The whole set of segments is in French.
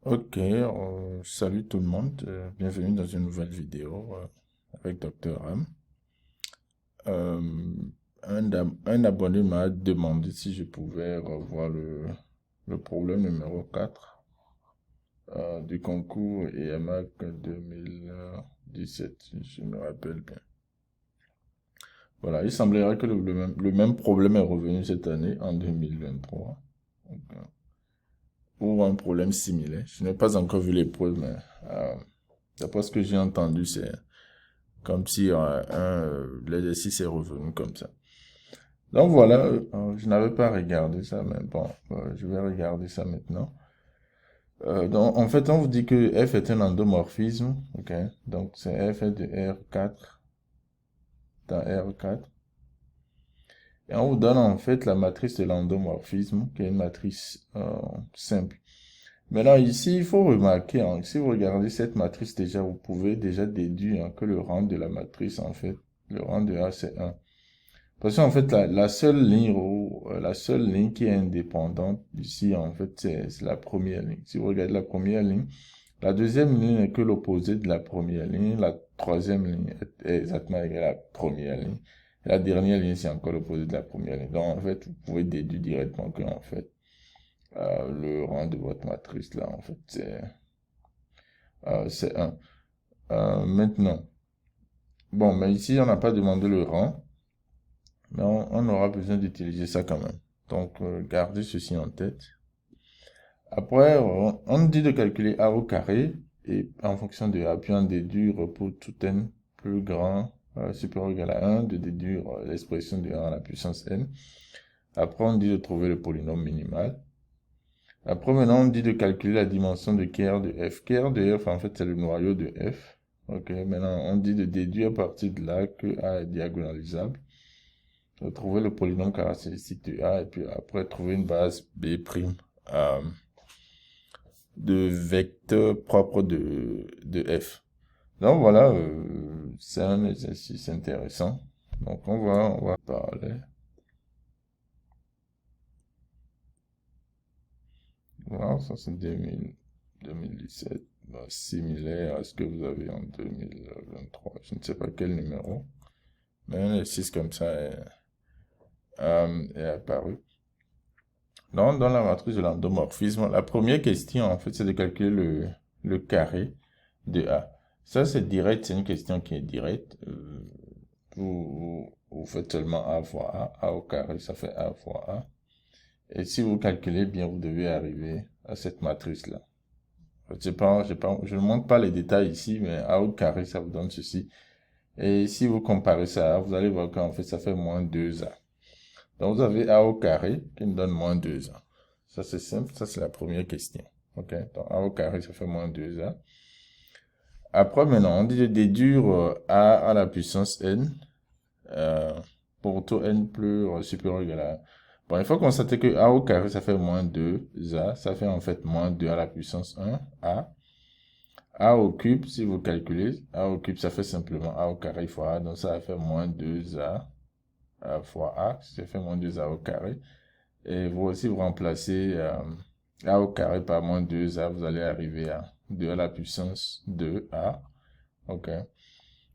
Ok, salut tout le monde, bienvenue dans une nouvelle vidéo avec Dr. M. Euh, un abonné m'a demandé si je pouvais revoir le problème numéro 4 du concours EMAC 2017, si je me rappelle bien. Voilà, il semblerait que le même problème est revenu cette année, en 2023. Donc, ou un problème similaire. Je n'ai pas encore vu l'épreuve, mais d'après ce que j'ai entendu, c'est comme si l'exercice est revenu comme ça. Donc voilà, je n'avais pas regardé ça, mais bon, je vais regarder ça maintenant. Donc en fait, on vous dit que F est un endomorphisme, ok? Donc c'est F est de R4 dans R4. Et on vous donne en fait la matrice de l'endomorphisme, qui est une matrice simple. Maintenant ici, il faut remarquer, hein, si vous regardez cette matrice déjà, vous pouvez déjà déduire, hein, que le rang de la matrice, en fait, le rang de A c'est 1. Parce qu'en fait, la seule ligne qui est indépendante ici, en fait, c'est la première ligne. Si vous regardez la première ligne, la deuxième ligne n'est que l'opposé de la première ligne. La troisième ligne est exactement égale à la première ligne. Et la dernière ligne, c'est encore l'opposé de la première ligne. Donc, en fait, vous pouvez déduire directement que, en fait, le rang de votre matrice, là, en fait, c'est 1. Maintenant, bon, mais ici, on n'a pas demandé le rang. Mais on aura besoin d'utiliser ça quand même. Donc, gardez ceci en tête. Après, on nous dit de calculer A au carré et en fonction de A, puis on déduire pour tout n plus grand, supérieur ou égal à 1, de déduire l'expression de 1 à la puissance n. Après, on dit de trouver le polynôme minimal. Après, maintenant, on dit de calculer la dimension de Kr de f. Kr de f, en fait, c'est le noyau de f. Ok, maintenant, on dit de déduire à partir de là que A est diagonalisable. Trouver le polynôme caractéristique de A et puis après trouver une base B' euh, de vecteur propre de F. Donc voilà, c'est un exercice intéressant. Donc on va parler. Voilà, ça c'est 2017. Bah, similaire à ce que vous avez en 2023. Je ne sais pas quel numéro. Mais un exercice comme ça est apparu. Donc, dans la matrice de l'endomorphisme, la première question, en fait, c'est de calculer le carré de A. Ça, c'est direct, c'est une question qui est directe. Vous faites seulement A fois A. A au carré, ça fait A fois A. Et si vous calculez bien, vous devez arriver à cette matrice-là. Je ne montre pas les détails ici, mais A au carré, ça vous donne ceci. Et si vous comparez ça à A, vous allez voir qu'en fait, ça fait moins 2A. Donc, vous avez A au carré qui nous donne moins 2A. Ça, c'est simple. Ça, c'est la première question. OK? Donc, A au carré, ça fait moins 2A. Après, maintenant, on dit de déduire A à la puissance n pour tout n plus supérieur ou égal à 1. Bon, il faut constater que A au carré, ça fait moins 2A. Ça fait en fait moins 2 à la puissance 1, A. A au cube, si vous calculez, A au cube, ça fait simplement A au carré fois A. Donc, ça va faire moins 2A fois A. Ça fait moins 2A au carré. Et vous aussi, vous remplacez A au carré par moins 2A, vous allez arriver à 2 à la puissance 2A. OK.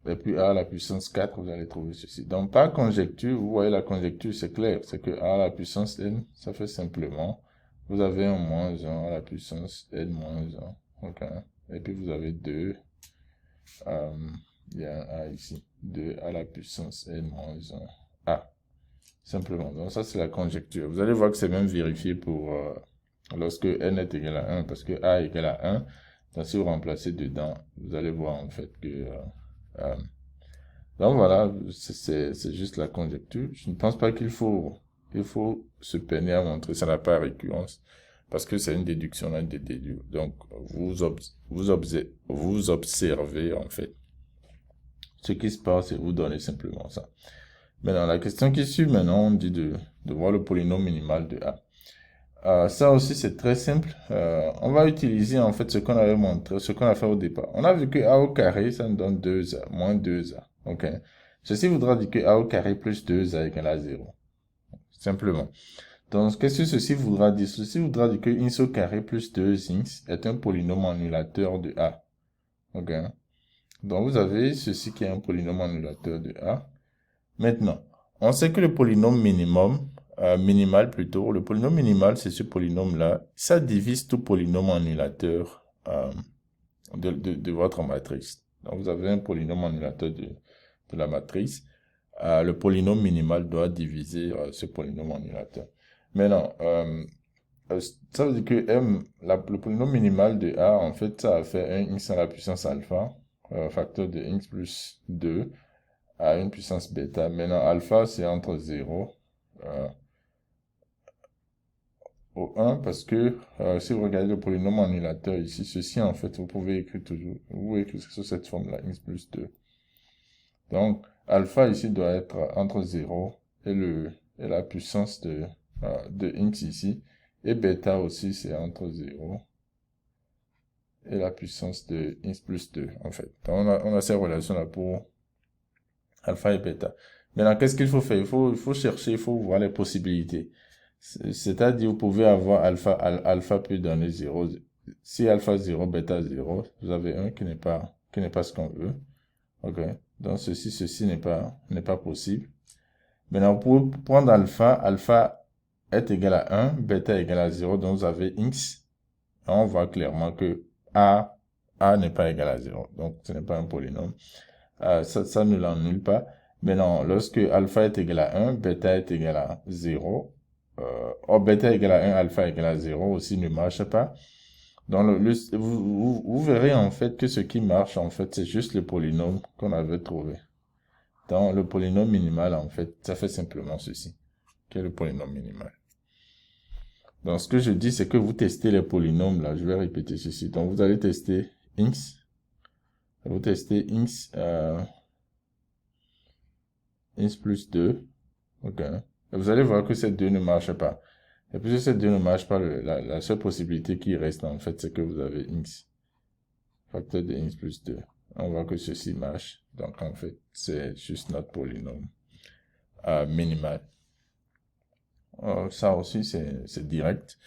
Et puis A à la puissance 4, vous allez trouver ceci. Donc, par conjecture, vous voyez la conjecture, c'est clair. C'est que A à la puissance n, ça fait simplement, vous avez un moins 1 à la puissance n moins 1. OK. Et puis, vous avez 2. Il y a un A ici. 2 à la puissance n moins 1. A. Simplement. Donc ça, c'est la conjecture. Vous allez voir que c'est même vérifié pour lorsque n est égal à 1, parce que a est égal à 1. Donc si vous remplacez dedans, vous allez voir en fait que... euh, donc voilà, c'est juste la conjecture. Je ne pense pas qu'il faut se peiner à montrer ça n'a pas récurrence, parce que c'est une déduction, là, de déduire. Donc vous observez en fait ce qui se passe et vous donnez simplement ça. Maintenant, la question qui suit, maintenant, on dit de voir le polynôme minimal de A. Ça aussi, c'est très simple. On va utiliser, en fait, ce qu'on avait montré, ce qu'on a fait au départ. On a vu que A au carré, ça nous donne 2A, moins 2A. OK. Ceci voudra dire que A au carré plus 2A égale à 0. Simplement. Donc, qu'est-ce que ceci voudra dire? Ceci voudra dire que x au carré plus 2x est un polynôme annulateur de A. Ok? Donc, vous avez ceci qui est un polynôme annulateur de A. Maintenant, on sait que le polynôme minimal plutôt, le polynôme minimal, c'est ce polynôme-là. Ça divise tout polynôme annulateur de votre matrice. Donc, vous avez un polynôme annulateur de la matrice. Le polynôme minimal doit diviser ce polynôme annulateur. Maintenant, ça veut dire que le polynôme minimal de A, en fait, ça a fait un x à la puissance alpha, facteur de x plus 2 à une puissance bêta. Maintenant, alpha, c'est entre 0 euh, au 1, parce que si vous regardez le polynôme annulateur ici, ceci, en fait, vous pouvez écrire toujours, vous pouvez écrire sous cette forme-là, x plus 2. Donc, alpha ici doit être entre 0 et la puissance de x ici. Et bêta aussi, c'est entre 0 et la puissance de x plus 2, en fait. Donc, on a ces relations-là pour alpha et bêta. Maintenant, qu'est-ce qu'il faut faire? Il faut chercher, il faut voir les possibilités. C'est-à-dire, vous pouvez avoir alpha peut donner 0. Si alpha 0, bêta 0, vous avez un qui n'est pas ce qu'on veut. Ok. Donc, ceci n'est pas possible. Maintenant, pour prendre alpha est égal à 1, bêta est égal à 0, donc vous avez x. On voit clairement que a n'est pas égal à 0. Donc, ce n'est pas un polynôme. Ça ne l'annule pas. Maintenant, lorsque alpha est égal à 1, bêta est égal à 0, bêta est égal à 1, alpha est égal à 0 aussi ne marche pas. Donc, vous verrez en fait que ce qui marche, en fait, c'est juste le polynôme qu'on avait trouvé. Dans le polynôme minimal, en fait, ça fait simplement ceci, qui est le polynôme minimal. Donc, ce que je dis, c'est que vous testez les polynômes, là. Je vais répéter ceci. Donc, vous allez tester x. Vous testez x, x plus 2. Ok. Et vous allez voir que ces deux ne marchent pas. Et puisque ces deux ne marchent pas, la seule possibilité qui reste, en fait, c'est que vous avez x. Facteur de x plus 2. On voit que ceci marche. Donc, en fait, c'est juste notre polynôme minimal. Ça aussi, c'est direct.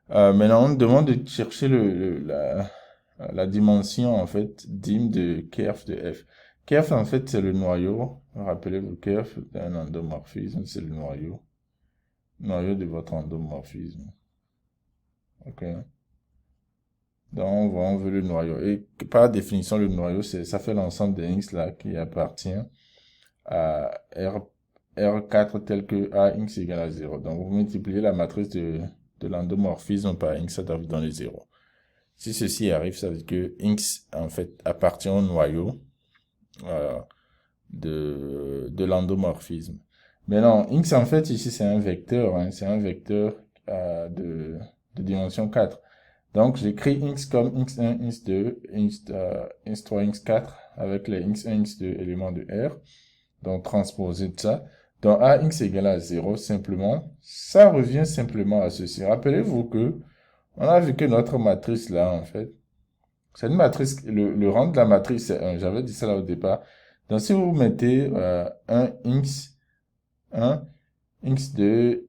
Maintenant, on demande de chercher la dimension, en fait, dim de kerf de f. Kerf, en fait, c'est le noyau. Rappelez-vous, kerf d'un endomorphisme, c'est le noyau. Noyau de votre endomorphisme. Ok. Donc, on veut le noyau. Et par définition, le noyau, ça fait l'ensemble des x là qui appartient à R4 tel que AX égale à 0. Donc, vous multipliez la matrice de l'endomorphisme par x, ça doit vous donner 0. Si ceci arrive, ça veut dire que x, en fait, appartient au noyau de l'endomorphisme. Mais non, x, en fait, ici, c'est un vecteur. Hein, c'est un vecteur de dimension 4. Donc, j'écris x comme x1, x2, x3, x4 avec les x1, x2 éléments de R. Donc, transposer de ça. Donc, ax égale à 0, simplement. Ça revient simplement à ceci. Rappelez-vous que on a vu que notre matrice là, en fait, c'est une matrice, le rang de la matrice c'est 1. J'avais dit ça là au départ. Donc, si vous mettez 1 x1, x2,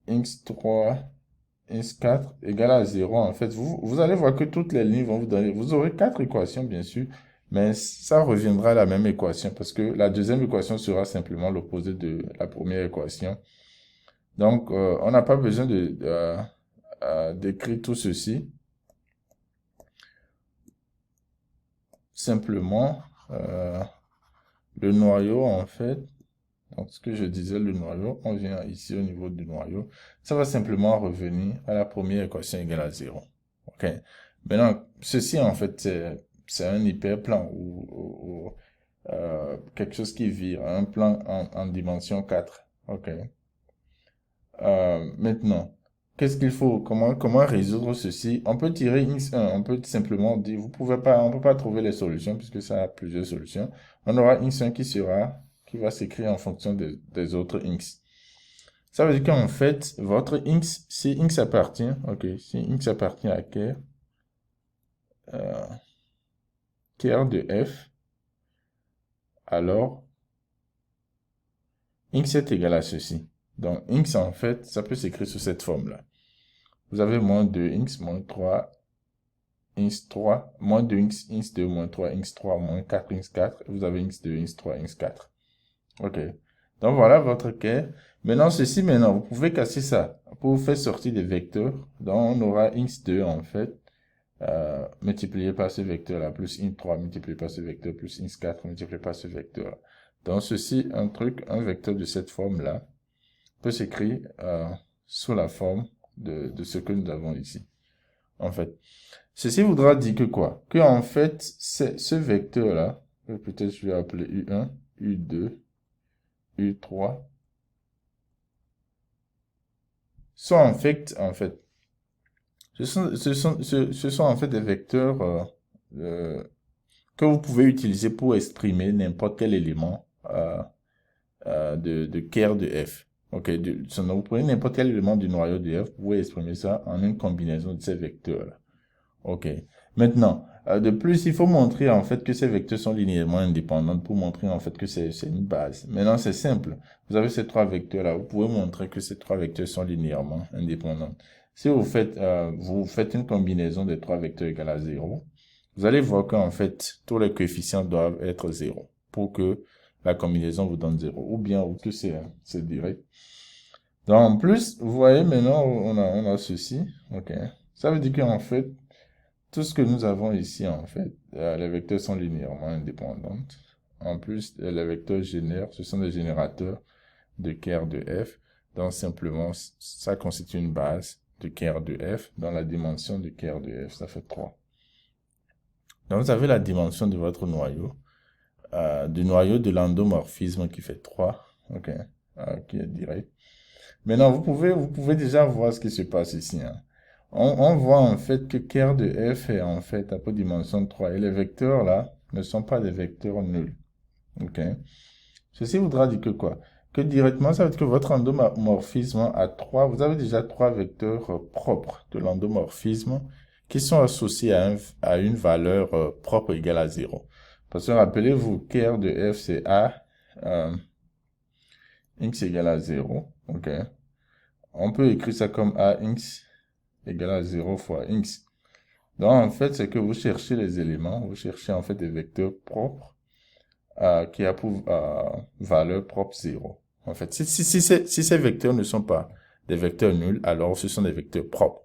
x3, x4 égale à 0, en fait, vous allez voir que toutes les lignes vont vous donner, vous aurez 4 équations, bien sûr, mais ça reviendra à la même équation, parce que la deuxième équation sera simplement l'opposé de la première équation. Donc, on n'a pas besoin d'écrire tout ceci. Simplement, le noyau, en fait, donc ce que je disais, le noyau, on vient ici au niveau du noyau, ça va simplement revenir à la première équation égale à 0. Ok. Maintenant, ceci, en fait, c'est un hyperplan ou quelque chose qui vire, un plan en dimension 4. Ok. Maintenant, qu'est-ce qu'il faut? Comment résoudre ceci? On peut tirer x1, on peut simplement dire, on peut pas trouver les solutions puisque ça a plusieurs solutions. On aura x1 qui va s'écrire en fonction des autres x. Ça veut dire qu'en fait, votre x, si x appartient, ok, si x appartient à Ker, Ker de f, alors x est égal à ceci. Donc, x, en fait, ça peut s'écrire sous cette forme-là. Vous avez moins 2x, moins 3, x 3, moins 2x, x 2, moins 3, x 3, moins 4, x 4. Vous avez x 2, x 3, x 4. OK. Donc, voilà votre quai. Maintenant, ceci, maintenant, vous pouvez casser ça pour faire sortir des vecteurs. Donc, on aura x2, en fait, multiplié par ce vecteur-là, plus x3 multiplié par ce vecteur, plus x4 multiplié par ce vecteur-là. Donc, ceci, un vecteur de cette forme-là, peut s'écrire sous la forme de ce que nous avons ici. En fait, ceci voudra dire que quoi? Que en fait, ce vecteur-là, peut-être je vais appeler U1, U2, U3, sont en fait, ce sont en fait des vecteurs que vous pouvez utiliser pour exprimer n'importe quel élément de Ker de F. Ok, vous prenez n'importe quel élément du noyau de F, vous pouvez exprimer ça en une combinaison de ces vecteurs-là. Ok. Maintenant, de plus, il faut montrer en fait que ces vecteurs sont linéairement indépendants pour montrer en fait que c'est une base. Maintenant, c'est simple. Vous avez ces trois vecteurs-là. Vous pouvez montrer que ces trois vecteurs sont linéairement indépendants. Si vous faites une combinaison des trois vecteurs égale à 0, vous allez voir qu'en fait, tous les coefficients doivent être 0 pour que la combinaison vous donne 0. Ou bien, ou que c'est direct. Donc, en plus, vous voyez, maintenant, on a ceci. Ok. Ça veut dire qu'en fait, tout ce que nous avons ici, en fait, les vecteurs sont linéairement indépendants. En plus, les vecteurs génèrent, ce sont des générateurs de Ker de F. Donc, simplement, ça constitue une base de Ker de F dans la dimension de Ker de F, ça fait 3. Donc, vous avez la dimension de votre noyau, du noyau de l'endomorphisme qui fait 3, ok, qui est direct. Maintenant, vous pouvez déjà voir ce qui se passe ici, hein. On voit en fait que Ker de F est en fait à peu dimension 3 et les vecteurs là ne sont pas des vecteurs nuls. Ok. Ceci voudra dire que quoi? Que directement, ça veut dire que votre endomorphisme a 3, vous avez déjà 3 vecteurs propres de l'endomorphisme qui sont associés à une valeur propre égale à 0. Parce que rappelez-vous, Ker de F c'est A, x égale à 0. Ok. On peut écrire ça comme AX égale à 0 fois x. Donc, en fait, c'est que vous cherchez les éléments, vous cherchez en fait des vecteurs propres qui a pour valeur propre 0. En fait, si ces vecteurs ne sont pas des vecteurs nuls, alors ce sont des vecteurs propres.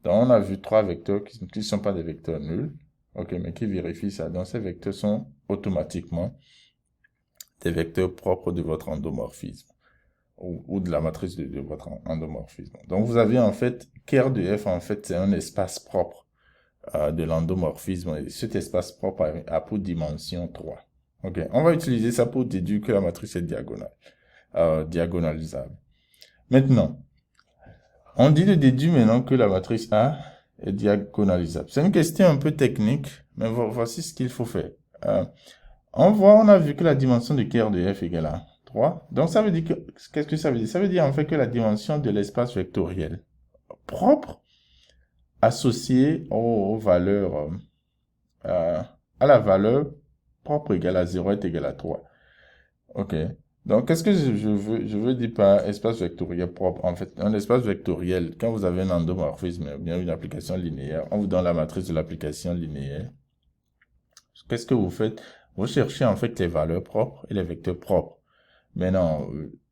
Donc, on a vu 3 vecteurs qui ne sont pas des vecteurs nuls, ok, mais qui vérifient ça. Donc, ces vecteurs sont automatiquement des vecteurs propres de votre endomorphisme ou de la matrice de votre endomorphisme. Donc, vous avez en fait, Ker de F, en fait, c'est un espace propre de l'endomorphisme. Et cet espace propre a pour dimension 3. Ok, on va utiliser ça pour déduire que la matrice est diagonalisable. Maintenant, on dit de déduire maintenant que la matrice A est diagonalisable. C'est une question un peu technique, mais voici ce qu'il faut faire. On a vu que la dimension de Ker de F égale à 3. Donc, ça veut dire que, qu'est-ce que ça veut dire? Ça veut dire en fait que la dimension de l'espace vectoriel propre associée aux valeurs, à la valeur propre égale à 0 est égale à 3. Ok. Donc, qu'est-ce que je veux? Je veux dire par espace vectoriel propre. En fait, un espace vectoriel, quand vous avez un endomorphisme, ou bien une application linéaire, on vous donne la matrice de l'application linéaire. Qu'est-ce que vous faites? Vous cherchez en fait les valeurs propres et les vecteurs propres. Maintenant,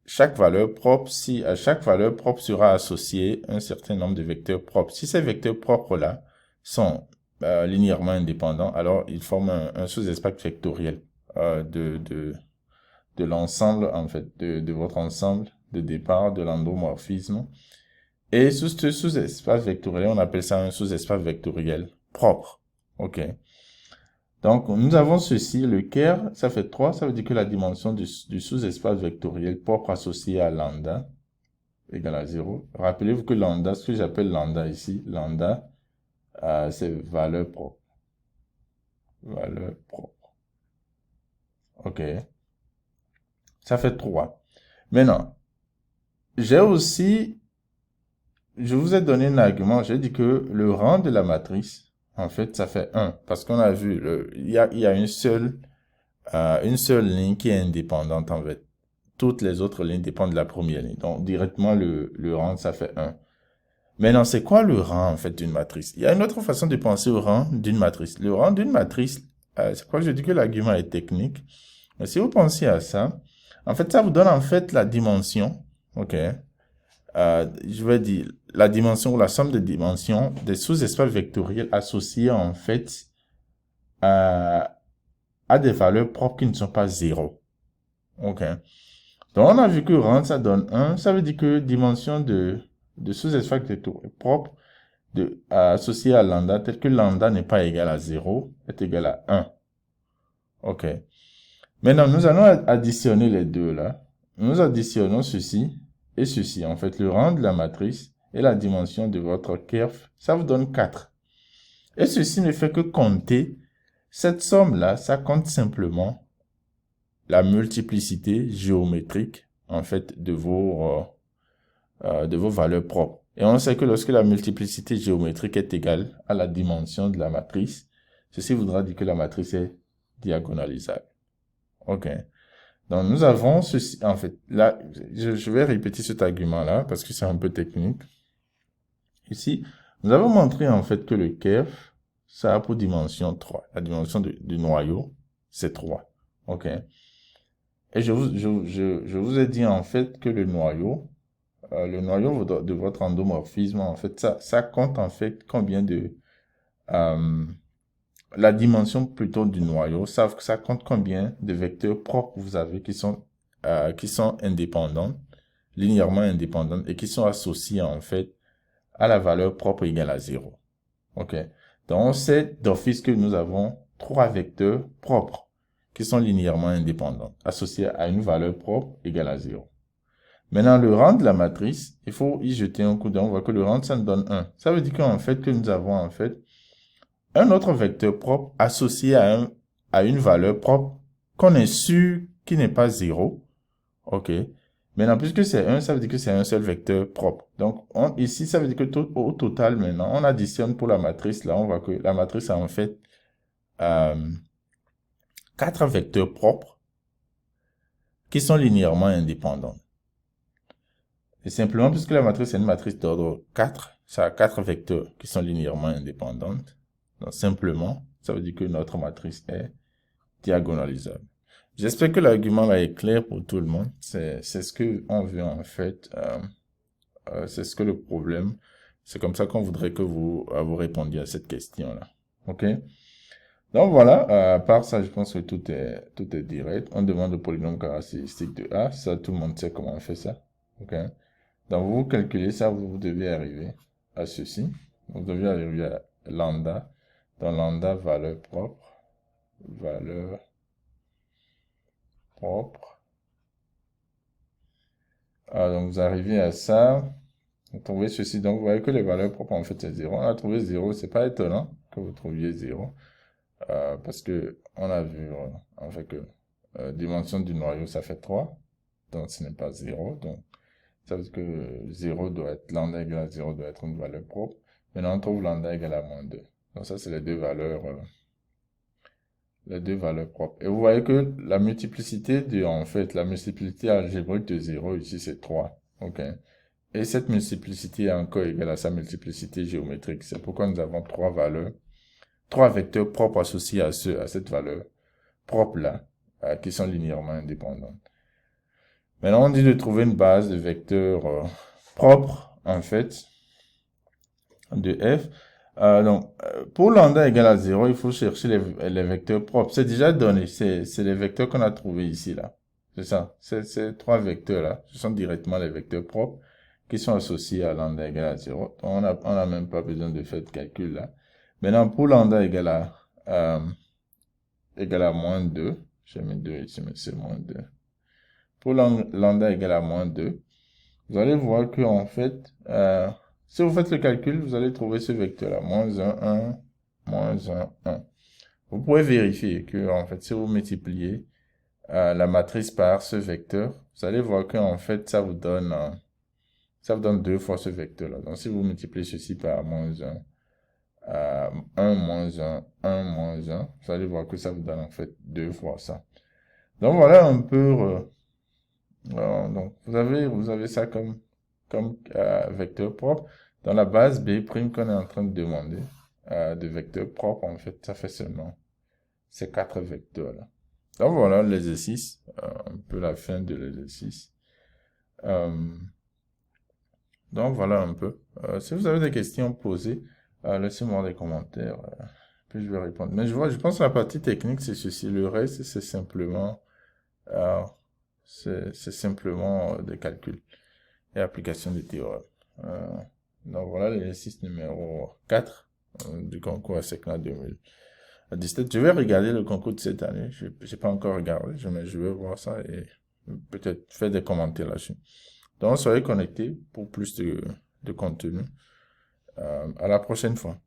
chaque valeur propre, à chaque valeur propre sera associé un certain nombre de vecteurs propres. Si ces vecteurs propres-là sont linéairement indépendants, alors ils forment un sous-espace vectoriel de l'ensemble, en fait, de votre ensemble de départ de l'endomorphisme. Et sous ce sous-espace vectoriel, on appelle ça un sous-espace vectoriel propre. OK. Donc, nous avons ceci, le Ker, ça fait 3, ça veut dire que la dimension du sous-espace vectoriel propre associé à lambda égale à 0. Rappelez-vous que lambda, ce que j'appelle lambda ici, lambda, c'est valeur propre. Valeur propre. OK. Ça fait 3. Maintenant, je vous ai donné un argument, j'ai dit que le rang de la matrice, en fait, ça fait 1. Parce qu'on a vu, il y a une seule ligne qui est indépendante, en fait. toutes les autres lignes dépendent de la première ligne. Donc, directement, le rang, ça fait 1. Maintenant, c'est quoi le rang, en fait, d'une matrice? Il y a une autre façon de penser au rang d'une matrice. Le rang d'une matrice, c'est pourquoi je dis que l'argument est technique. Mais si vous pensez à ça, en fait, ça vous donne, en fait, la dimension, ok? Je vais dire, la dimension ou la somme de dimensions des sous-espaces vectoriels associés, en fait, à des valeurs propres qui ne sont pas 0. Ok. Donc, on a vu que rang, ça donne 1. Ça veut dire que dimension de sous-espace vectoriel propre associé à lambda, tel que lambda n'est pas égal à 0, est égal à 1. Ok. Maintenant, nous allons additionner les deux là. Nous additionnons ceci et ceci. En fait, le rang de la matrice et la dimension de votre curve, ça vous donne 4. Et ceci ne fait que compter. Cette somme-là, ça compte simplement la multiplicité géométrique, en fait, de vos valeurs propres. Et on sait que lorsque la multiplicité géométrique est égale à la dimension de la matrice, ceci voudra dire que la matrice est diagonalisable. Ok. Donc, nous avons ceci, en fait, là, je vais répéter cet argument-là parce que c'est un peu technique. Ici, nous avons montré, en fait, que le curve, ça a pour dimension 3. La dimension du noyau, c'est 3. Ok. Et je vous ai dit, en fait, que le noyau de votre endomorphisme, en fait, ça compte, en fait, combien de, la dimension plutôt du noyau, ça compte combien de vecteurs propres vous avez qui sont indépendants, linéairement indépendants, et qui sont associés, en fait, à la valeur propre égale à 0. Ok. Donc, on sait d'office que nous avons 3 vecteurs propres qui sont linéairement indépendants, associés à une valeur propre égale à 0. Maintenant, le rang de la matrice, il faut y jeter un coup d'œil. On voit que le rang, ça nous donne 1. Ça veut dire qu'en fait, que nous avons en fait un autre vecteur propre associé à une valeur propre qu'on est sûr qui n'est pas 0. OK. Maintenant, puisque c'est 1, ça veut dire que c'est un seul vecteur propre. Donc, ici, ça veut dire que au total, maintenant, on additionne pour la matrice. Là, on voit que la matrice a en fait 4 vecteurs propres qui sont linéairement indépendants. Et simplement, puisque la matrice est une matrice d'ordre 4, ça a 4 vecteurs qui sont linéairement indépendants. Donc, simplement, ça veut dire que notre matrice est diagonalisable. J'espère que l'argument là est clair pour tout le monde. C'est ce que on veut en fait. C'est ce que le problème. C'est comme ça qu'on voudrait que vous répondiez à cette question-là. OK? Donc voilà, à part ça, je pense que tout est direct. On demande le polynôme caractéristique de A. Ça, tout le monde sait comment on fait ça. OK? Donc, vous calculez ça, vous devez arriver à ceci. Vous devez arriver à lambda. Dans lambda, valeur propre. Valeur propre. Donc, vous arrivez à ça. Vous trouvez ceci. Donc, vous voyez que les valeurs propres, en fait, c'est 0. On a trouvé 0. C'est pas étonnant que vous trouviez 0. Parce que on a vu, en fait, que dimension du noyau, ça fait 3. Donc, ce n'est pas 0. Donc, ça veut dire que 0 doit être, lambda égale à 0 doit être une valeur propre. Maintenant, on trouve lambda égale à moins 2. Donc, ça, c'est les deux valeurs propres. Et vous voyez que la multiplicité en fait, la multiplicité algébrique de 0, ici, c'est 3. OK. Et cette multiplicité est encore égale à sa multiplicité géométrique. C'est pourquoi nous avons 3 vecteurs propres associés à cette valeur propre-là, qui sont linéairement indépendants. Maintenant, on dit de trouver une base de vecteurs propres, en fait, de f. Donc, pour lambda égale à 0, il faut chercher les vecteurs propres. C'est déjà donné. C'est les vecteurs qu'on a trouvés ici, là. C'est ça. Ces 3 vecteurs-là, ce sont directement les vecteurs propres qui sont associés à lambda égale à 0. On n'a même pas besoin de faire de calcul, là. Maintenant, pour lambda égale à moins 2, j'ai mis 2 ici, mais c'est moins 2. Pour lambda égale à moins 2, vous allez voir que en fait, si vous faites le calcul, vous allez trouver ce vecteur-là, moins 1, 1, moins 1, 1. Vous pouvez vérifier que, en fait, si vous multipliez la matrice par ce vecteur, vous allez voir que, en fait, ça vous donne 2 fois ce vecteur-là. Donc, si vous multipliez ceci par moins 1, 1 moins 1, 1 moins 1, vous allez voir que ça vous donne, en fait, 2 fois ça. Donc, voilà un peu Donc, vous avez ça comme vecteur propre. Dans la base B' qu'on est en train de demander, de vecteurs propres, en fait, ça fait seulement ces quatre vecteurs-là. Donc voilà l'exercice, un peu la fin de l'exercice. Euh, donc voilà un peu. Si vous avez des questions posées, laissez-moi des commentaires, puis je vais répondre. Mais je pense que la partie technique, c'est ceci. Le reste, euh, c'est simplement des calculs et application des théorèmes. Euh, donc voilà l'exercice numéro 4 du concours ASECNA 2017. Je vais regarder le concours de cette année. Je n'ai pas encore regardé, mais je vais voir ça et peut-être faire des commentaires là-dessus. Donc, soyez connectés pour plus de contenu. À la prochaine fois.